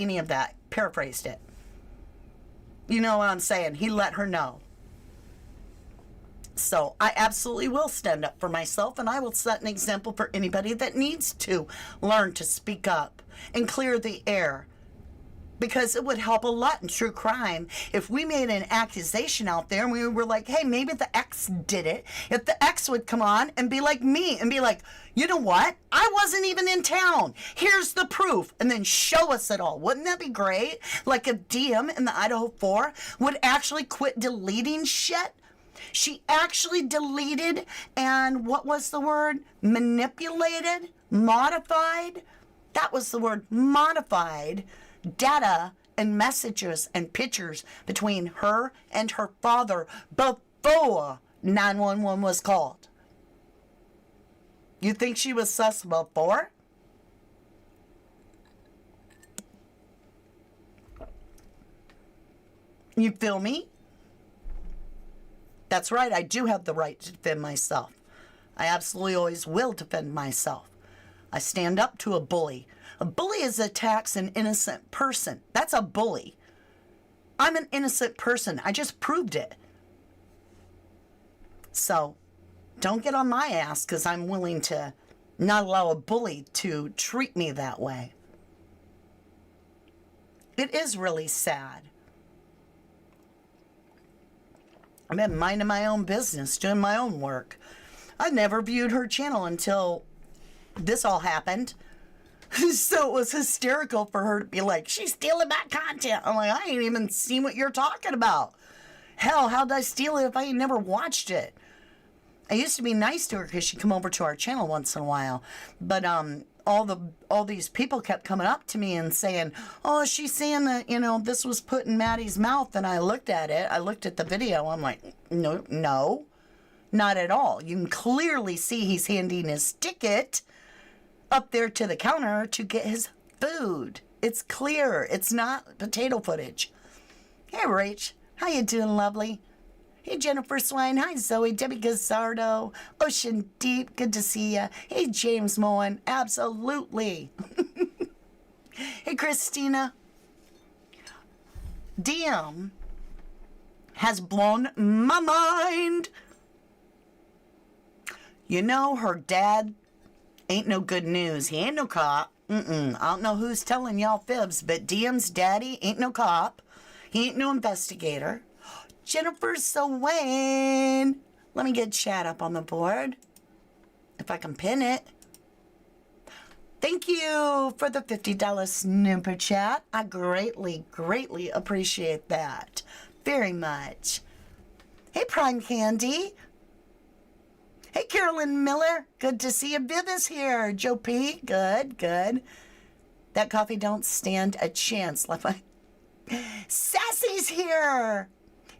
any of that. Paraphrased it. You know what I'm saying? He let her know. So I absolutely will stand up for myself, and I will set an example for anybody that needs to learn to speak up and clear the air. Because it would help a lot in true crime if we made an accusation out there and we were like, hey, maybe the ex did it. If the ex would come on and be like me and be like, you know what? I wasn't even in town. Here's the proof. And then show us it all. Wouldn't that be great? Like if DM in the Idaho Four would actually quit deleting shit. She actually deleted and what was the word? Manipulated? Modified? That was the word, modified. Data and messages and pictures between her and her father before 911 was called. You think she was sus before? You feel me? That's right, I do have the right to defend myself. I absolutely always will defend myself. I stand up to a bully. A bully is attacks an innocent person. That's a bully. I'm an innocent person. I just proved it. So don't get on my ass because I'm willing to not allow a bully to treat me that way. It is really sad. I've been minding my own business, doing my own work. I never viewed her channel until this all happened. So it was hysterical for her to be like, she's stealing my content. I'm like, I ain't even seen what you're talking about. Hell, how'd I steal it if I ain't never watched it? I used to be nice to her because she'd come over to our channel once in a while. But all these people kept coming up to me and saying, oh, she's saying that, this was put in Maddie's mouth. And I looked at it. I looked at the video. I'm like, no, not at all. You can clearly see he's handing his ticket up there to the counter to get his food. It's clear. It's not potato footage. Hey, Rach. How you doing, lovely? Hey, Jennifer Swine. Hi, Zoe. Debbie Gazzardo. Ocean Deep. Good to see ya. Hey, James Moen. Absolutely. Hey, Christina. DM has blown my mind. Her dad ain't no good news. He ain't no cop. I don't know who's telling y'all fibs, but DM's daddy ain't no cop. He ain't no investigator. Jennifer Swain. Let me get chat up on the board. If I can pin it. Thank you for the $50 snooper chat. I greatly, greatly appreciate that. Very much. Hey, Prime Candy. Hey, Carolyn Miller. Good to see you. Viv is here. Joe P. Good, good. That coffee don't stand a chance. Sassy's here.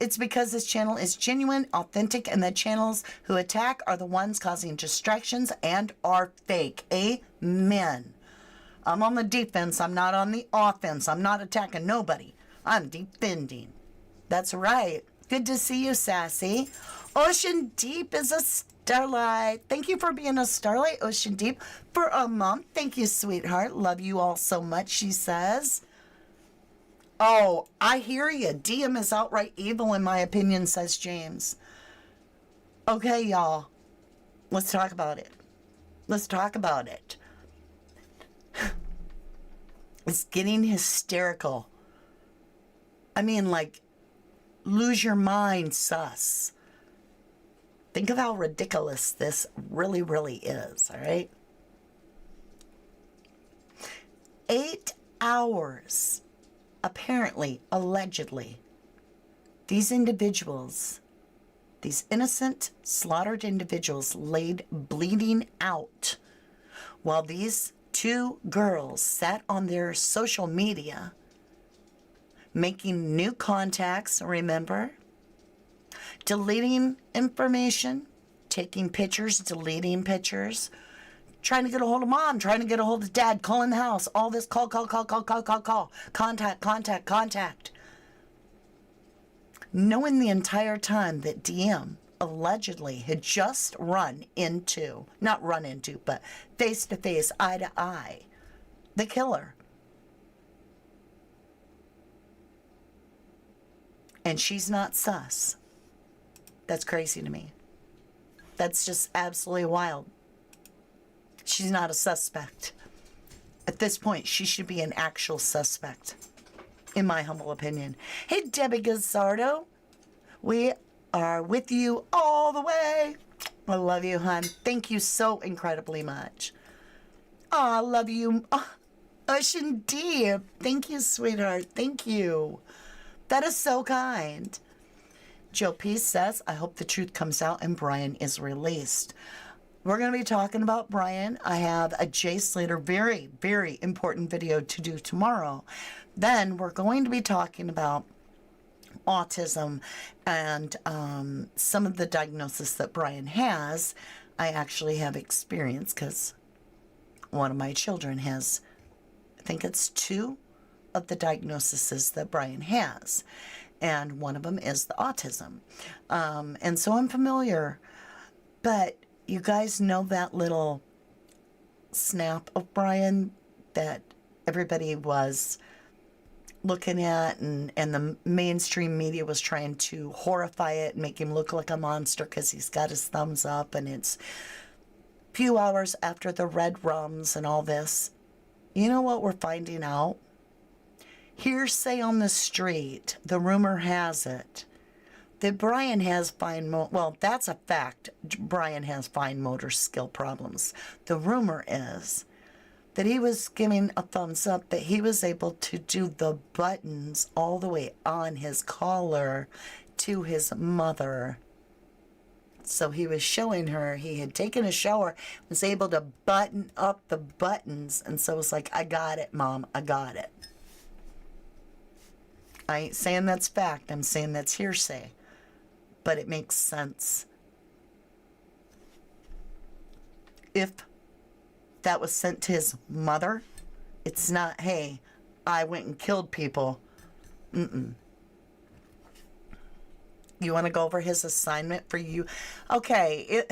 It's because this channel is genuine, authentic, and the channels who attack are the ones causing distractions and are fake. Amen. I'm on the defense. I'm not on the offense. I'm not attacking nobody. I'm defending. That's right. Good to see you, Sassy. Ocean Deep is a starlight. Thank you for being a starlight, Ocean Deep, for a month. Thank you, sweetheart. Love you all so much, she says. Oh, I hear you. DM is outright evil, in my opinion, says James. Okay, y'all. Let's talk about it. Let's talk about it. It's getting hysterical. I mean, lose your mind, sus. Think of how ridiculous this really, really is, all right? 8 hours. Apparently, allegedly, these individuals, these innocent, slaughtered individuals laid bleeding out while these two girls sat on their social media making new contacts, remember? Deleting information, taking pictures, deleting pictures, trying to get a hold of mom, trying to get a hold of dad, calling the house, all this call, contact. Knowing the entire time that DM allegedly had just but face-to-face, eye-to-eye, the killer. and she's not sus. That's crazy to me. That's just absolutely wild. She's not a suspect. At this point, she should be an actual suspect, in my humble opinion. Hey, Debbie Gazzardo. We are with you all the way. I love you, hon. Thank you so incredibly much. Oh, I love you. Oh, Ocean Deep. Thank you, sweetheart. Thank you. That is so kind. Joe P says, I hope the truth comes out and Brian is released. We're going to be talking about Brian. I have a Jay Slater very, very important video to do tomorrow. Then we're going to be talking about autism and some of the diagnosis that Brian has. I actually have experience because one of my children has, I think it's 2 of the diagnoses that Brian has. And one of them is the autism. And so I'm familiar. But you guys know that little snap of Brian that everybody was looking at, and the mainstream media was trying to horrify it and make him look like a monster because he's got his thumbs up, and it's a few hours after the red rums and all this. You know what we're finding out? Hearsay on the street, the rumor has it that Brian has well, that's a fact. Brian has fine motor skill problems. The rumor is that he was giving a thumbs up, that he was able to do the buttons all the way on his collar to his mother. So he was showing her he had taken a shower, was able to button up the buttons, and so it was like, I got it, Mom, I got it. I ain't saying that's fact, I'm saying that's hearsay. But it makes sense. If that was sent to his mother, it's not, hey, I went and killed people. You want to go over his assignment for you? Okay,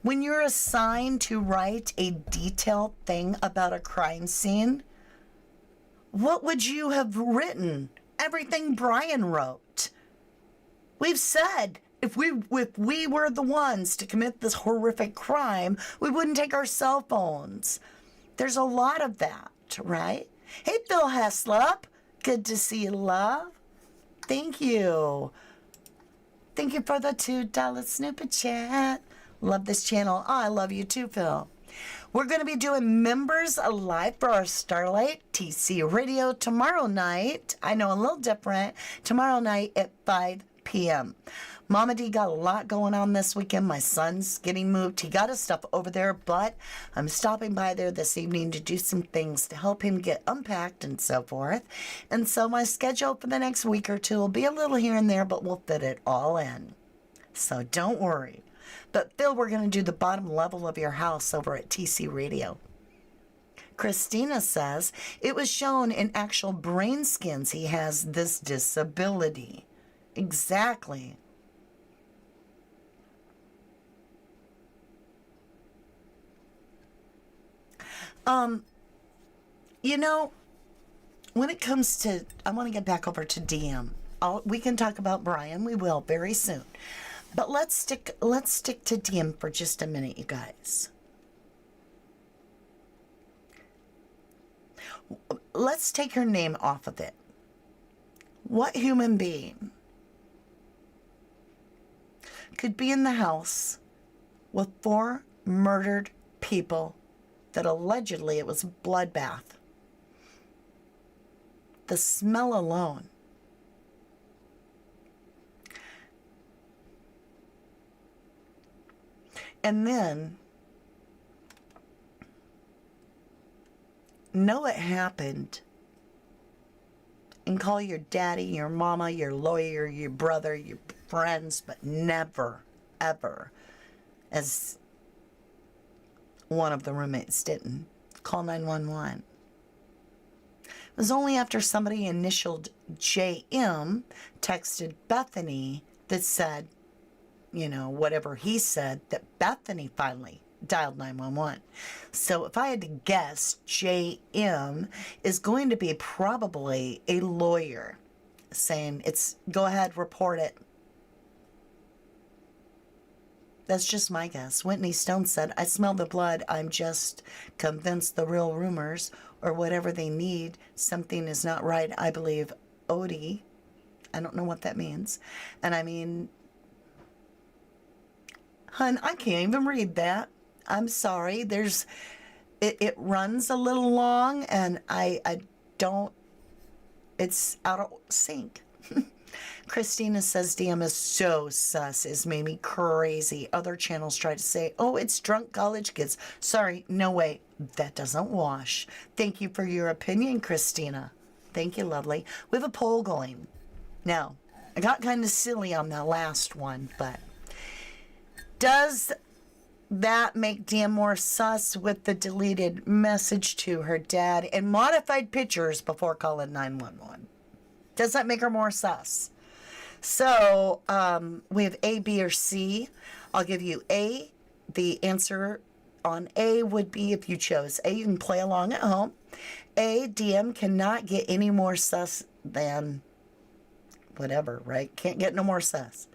when you're assigned to write a detailed thing about a crime scene, what would you have written? Everything Brian wrote. We've said if we were the ones to commit this horrific crime, we wouldn't take our cell phones. There's a lot of that, right? Hey, Phil Heslop. Good to see you, love. Thank you. Thank you for the $2 Snooper Chat. Love this channel. Oh, I love you too, Phil. We're going to be doing Members Alive for our Starlight TC Radio tomorrow night. I know, a little different. Tomorrow night at 5 p.m. Mama D got a lot going on this weekend. My son's getting moved. He got his stuff over there, but I'm stopping by there this evening to do some things to help him get unpacked and so forth. And so my schedule for the next week or 2 will be a little here and there, but we'll fit it all in. So don't worry. But Phil, we're going to do the bottom level of your house over at TC Radio. Christina says, it was shown in actual brain scans he has this disability. Exactly. You know, when it comes to, I want to get back over to DM. We can talk about Brian. We will very soon. But let's stick to DM for just a minute, you guys. Let's take her name off of it. What human being could be in the house with 4 murdered people that allegedly it was a bloodbath? The smell alone. And then know it happened and call your daddy, your mama, your lawyer, your brother, your friends, but never, ever, as one of the roommates didn't, call 911. It was only after somebody initialed JM texted Bethany that said, you know, whatever he said, that Bethany finally dialed 911. So if I had to guess, JM is going to be probably a lawyer. saying it's, go ahead, report it. That's just my guess. Whitney Stone said, I smell the blood. I'm just convinced the real rumors or whatever they need, something is not right. I believe Odie. I don't know what that means. And I mean, hun, I can't even read that. I'm sorry. It runs a little long and I don't, it's out of sync. Christina says DM is so sus. It's made me crazy. Other channels try to say, oh, it's drunk college kids. Sorry, no way. That doesn't wash. Thank you for your opinion, Christina. Thank you, lovely. We have a poll going. Now, I got kind of silly on the last one, but does that make DM more sus with the deleted message to her dad and modified pictures before calling 911? Does that make her more sus? So we have A, B, or C. I'll give you A. The answer on A would be, if you chose A, you can play along at home. A, DM cannot get any more sus than whatever, right? Can't get no more sus.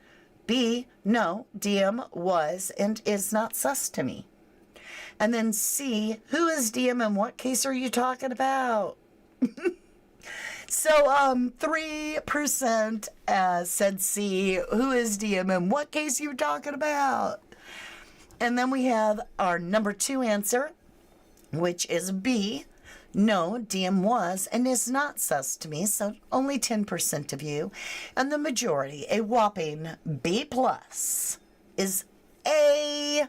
B, no, DM was and is not sus to me. And then C, who is DM and what case are you talking about? So 3% said C, who is DM and what case you talking about? And then we have our number 2 answer, which is B. No, DM was and is not sus to me, so only 10% of you. And the majority, a whopping B+, is A.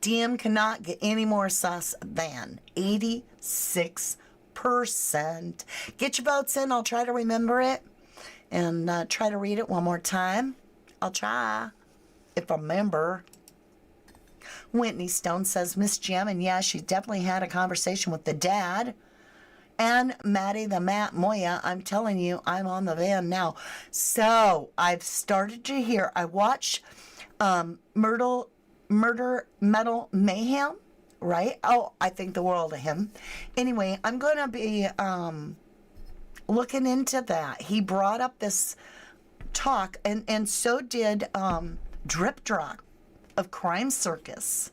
DM cannot get any more sus than 86%. Get your votes in. I'll try to remember it and try to read it one more time. I'll try, if I remember. Whitney Stone says, Miss Jim, and yeah, she definitely had a conversation with the dad. And Maddie the Matt Moya, I'm telling you, I'm on the van now. So I've started to hear, I watched Murder Metal Mayhem, right? Oh, I think the world of him. Anyway, I'm going to be looking into that. He brought up this talk, and so did Drip Drop of Crime Circus.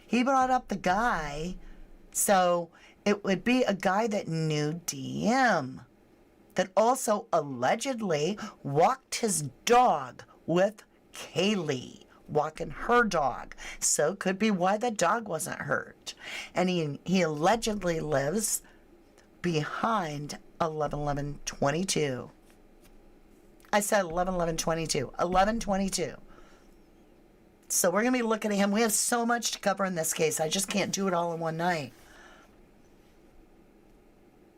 He brought up the guy, so it would be a guy that knew DM, that also allegedly walked his dog with Kaylee, walking her dog. So could be why the dog wasn't hurt. And he allegedly lives behind 111122. I said 111122. 1122. So we're going to be looking at him. We have so much to cover in this case. I just can't do it all in one night.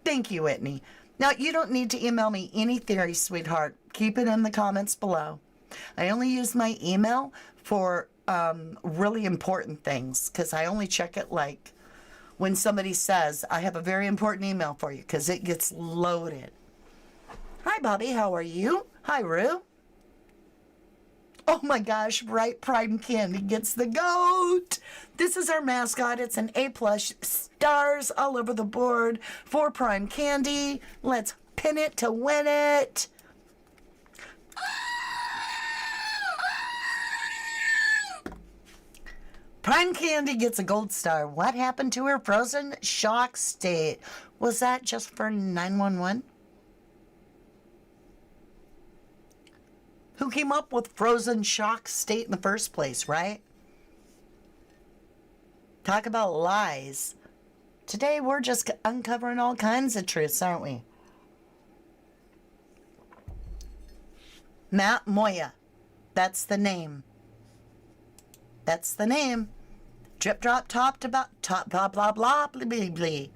Thank you, Whitney. Now, you don't need to email me any theories, sweetheart. Keep it in the comments below. I only use my email for really important things, because I only check it like when somebody says, I have a very important email for you, because it gets loaded. Hi, Bobby. How are you? Hi, Rue. Oh my gosh, Bright Prime Candy gets the goat. This is our mascot. It's an A+, stars all over the board for Prime Candy. Let's pin it to win it. Prime Candy gets a gold star. What happened to her frozen shock state? Was that just for 911? Who came up with frozen shock state in the first place, right? Talk about lies. Today we're just uncovering all kinds of truths, aren't we? Matt Moya. That's the name. That's the name. Drip Drop talked about blah blah blah blah blah blah.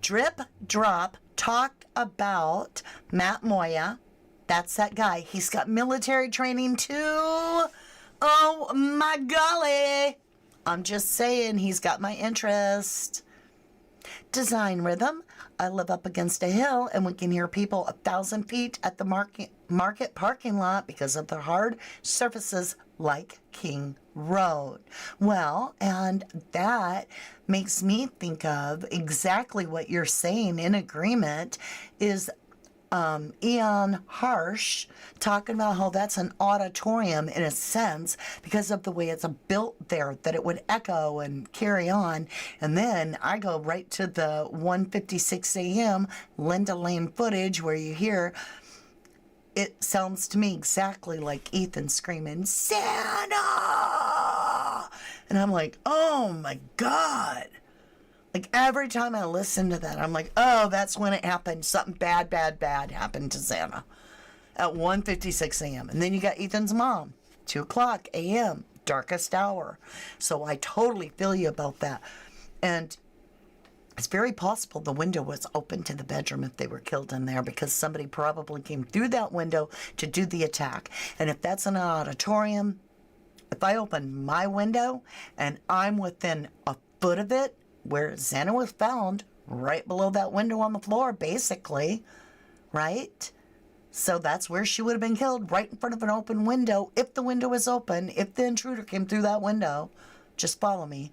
Drip Drop talked about Matt Moya. That's that guy. He's got military training too. Oh my golly. I'm just saying, he's got my interest. Design rhythm. I live up against a hill and we can hear people 1,000 feet at the market parking lot because of the hard surfaces like King Road. Well, and that makes me think of exactly what you're saying, in agreement, is Ian Harsh talking about how that's an auditorium in a sense because of the way it's built there, that it would echo and carry on. And then I go right to the 1:56 a.m. Linda Lane footage where you hear, it sounds to me exactly like Ethan screaming, Santa! And I'm like, oh my God. Like every time I listen to that, I'm like, oh, that's when it happened. Something bad happened to Santa at 1:56 a.m. And then you got Ethan's mom, 2 o'clock a.m., darkest hour. So I totally feel you about that. And it's very possible the window was open to the bedroom if they were killed in there because somebody probably came through that window to do the attack. And if that's an auditorium, if I open my window and I'm within a foot of it, where Xana was found, right below that window on the floor, basically, right? So that's where she would have been killed, right in front of an open window. If the window was open, if the intruder came through that window, just follow me,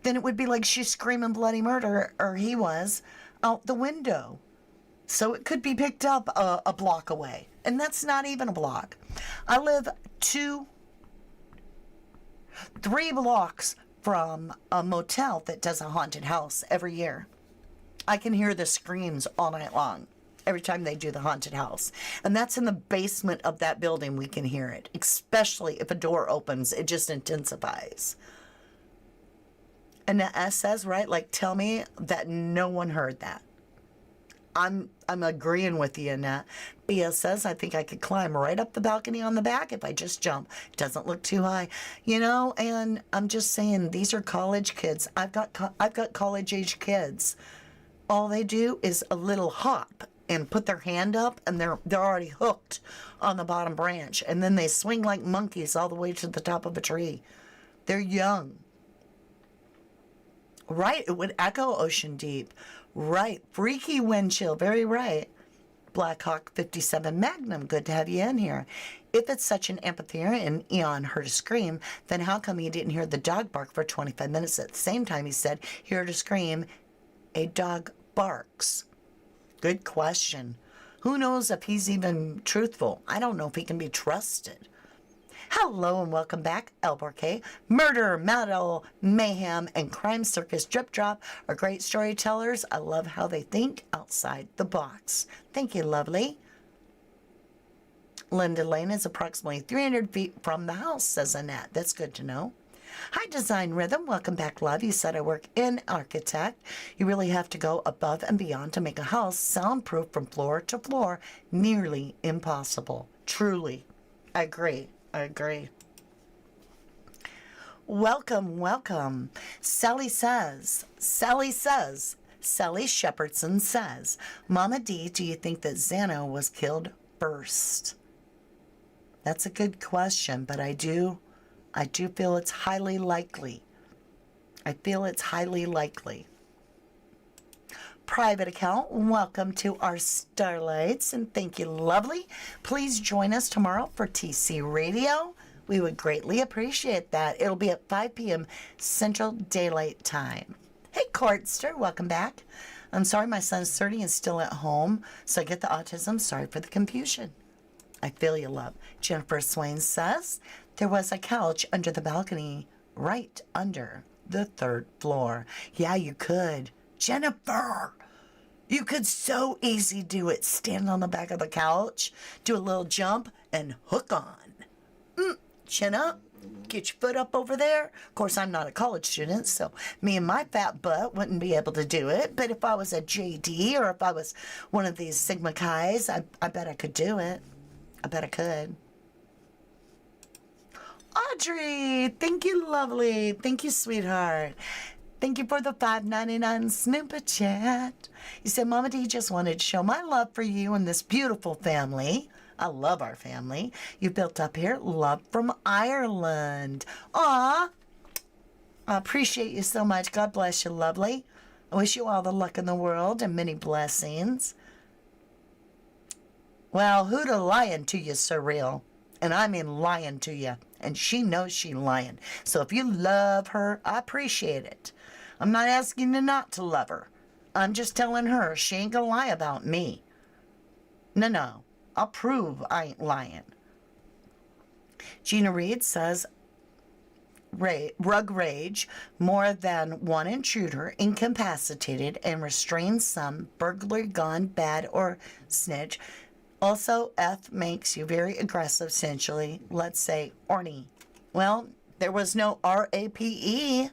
then it would be like she's screaming bloody murder, or he was, out the window. So it could be picked up a block away. And that's not even a block. I live 3 blocks from a motel that does a haunted house every year. I can hear the screams all night long every time they do the haunted house. And that's in the basement of that building. We can hear it, especially if a door opens. It just intensifies. And the S says, right, like, tell me that no one heard that. I'm agreeing with you in that. BS says, I think I could climb right up the balcony on the back if I just jump. It doesn't look too high, and I'm just saying, these are college kids. I've got college age kids. All they do is a little hop and put their hand up, and they're already hooked on the bottom branch, and then they swing like monkeys all the way to the top of a tree. They're young. Right, it would echo ocean deep. Right, freaky wind chill, very right. Blackhawk 57 Magnum, good to have you in here. If it's such an amphitheater and Eon heard a scream, then how come he didn't hear the dog bark for 25 minutes at the same time he said he heard a scream, a dog barks? Good question. Who knows if he's even truthful? I don't know if he can be trusted. Hello and welcome back, Alborque. Murder, metal, mayhem, and crime circus drip drop are great storytellers. I love how they think outside the box. Thank you, lovely. Linda Lane is approximately 300 feet from the house, says Annette. That's good to know. Hi, Design Rhythm. Welcome back, love. You said I work in architect. You really have to go above and beyond to make a house soundproof from floor to floor. Nearly impossible. Truly. I agree. Welcome. Sally Shepherdson says, Mama D, do you think that Xana was killed first? That's a good question, but I do feel it's highly likely. Private account, welcome to our Starlights, and thank you, lovely. Please join us tomorrow for TC Radio. We would greatly appreciate that. It'll be at 5 p.m. Central Daylight Time. Hey, Courtster, welcome back. I'm sorry my son's 30 and still at home, so I get the autism. Sorry for the confusion. I feel you, love. Jennifer Swain says, there was a couch under the balcony, right under the 3rd floor. Yeah, you could. Jennifer, you could so easy do it. Stand on the back of the couch, do a little jump, and hook on. Chin up, get your foot up over there. Of course, I'm not a college student, so me and my fat butt wouldn't be able to do it. But if I was a JD or if I was one of these Sigma Chi's, I bet I could do it. I bet I could. Audrey, thank you, lovely. Thank you, sweetheart. Thank you for the $5.99 Snooper Chat. You said, Mama D just wanted to show my love for you and this beautiful family. I love our family. You built up here. Love from Ireland. Aw. I appreciate you so much. God bless you, lovely. I wish you all the luck in the world and many blessings. Well, who to lying to you, Surreal? And I mean lying to you. And she knows she's lying. So if you love her, I appreciate it. I'm not asking you not to love her. I'm just telling her she ain't gonna lie about me. No. I'll prove I ain't lying. Gina Reed says, rug rage, more than one intruder, incapacitated and restrained some, burglary gone bad or snitch. Also, F makes you very aggressive, essentially. Let's say orny. Well, there was no RAPE,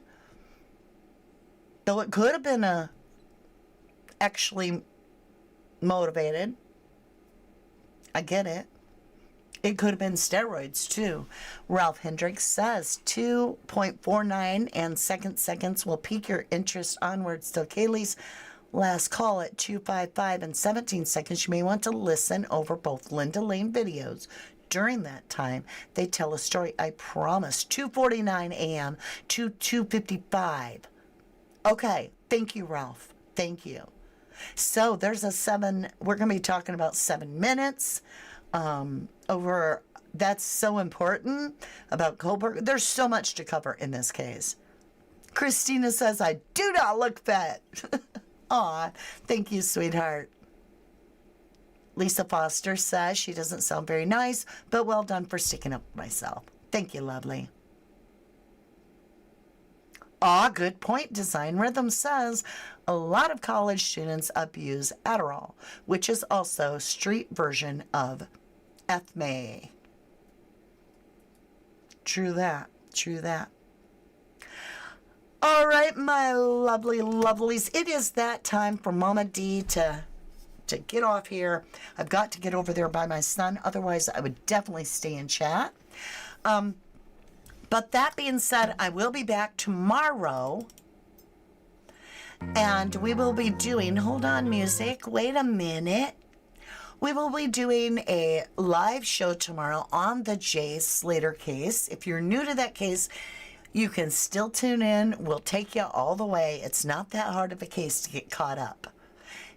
though it could have been actually motivated. I get it. It could have been steroids, too. Ralph Hendricks says 2.49 and seconds will pique your interest onwards till Kaylee's last call at 2:55 and 17 seconds. You may want to listen over both Linda Lane videos. During that time, they tell a story. I promise. 2:49 a.m. to 2:55. Okay. Thank you, Ralph. Thank you. So there's we're going to be talking about 7 minutes. That's so important about Goldberg. There's so much to cover in this case. Christina says, I do not look fat. Aw, thank you, sweetheart. Lisa Foster says she doesn't sound very nice, but well done for sticking up for myself. Thank you, lovely. Good point. Design Rhythm says a lot of college students abuse Adderall, which is also street version of FMA. True that. True that. All right, my lovely lovelies. It is that time for Mama D to get off here. I've got to get over there by my son. Otherwise, I would definitely stay in chat. But that being said, I will be back tomorrow. And we will be doing, hold on, music, wait a minute. We will be doing a live show tomorrow on the Jay Slater case. If you're new to that case, you can still tune in. We'll take you all the way. It's not that hard of a case to get caught up.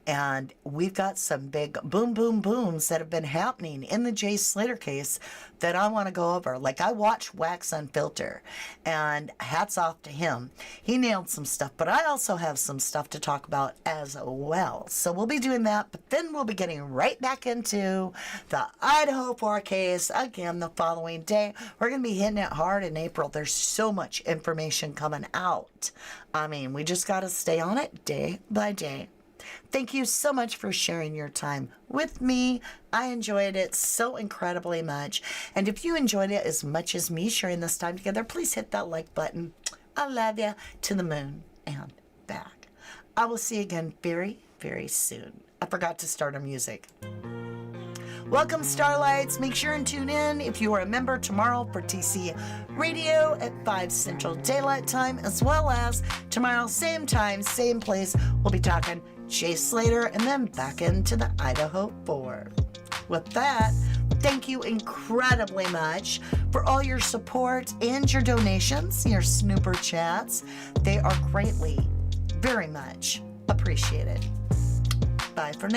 And we've got some big boom, boom, booms that have been happening in the Jay Slater case that I want to go over. Like, I watched Wax Unfiltered, and hats off to him. He nailed some stuff, but I also have some stuff to talk about as well. So we'll be doing that, but then we'll be getting right back into the Idaho Four case again the following day. We're going to be hitting it hard in April. There's so much information coming out. I mean, we just got to stay on it day by day. Thank you so much for sharing your time with me. I enjoyed it so incredibly much. And if you enjoyed it as much as me sharing this time together, please hit that like button. I love you to the moon and back. I will see you again very, very soon. I forgot to start our music. Welcome, Starlights. Make sure and tune in if you are a member tomorrow for TC Radio at 5 Central Daylight Time, as well as tomorrow, same time, same place. We'll be talking Jay Slater and then back into the Idaho Four. With that, thank you incredibly much for all your support and your donations, your snooper chats. They are greatly, very much appreciated. Bye for now.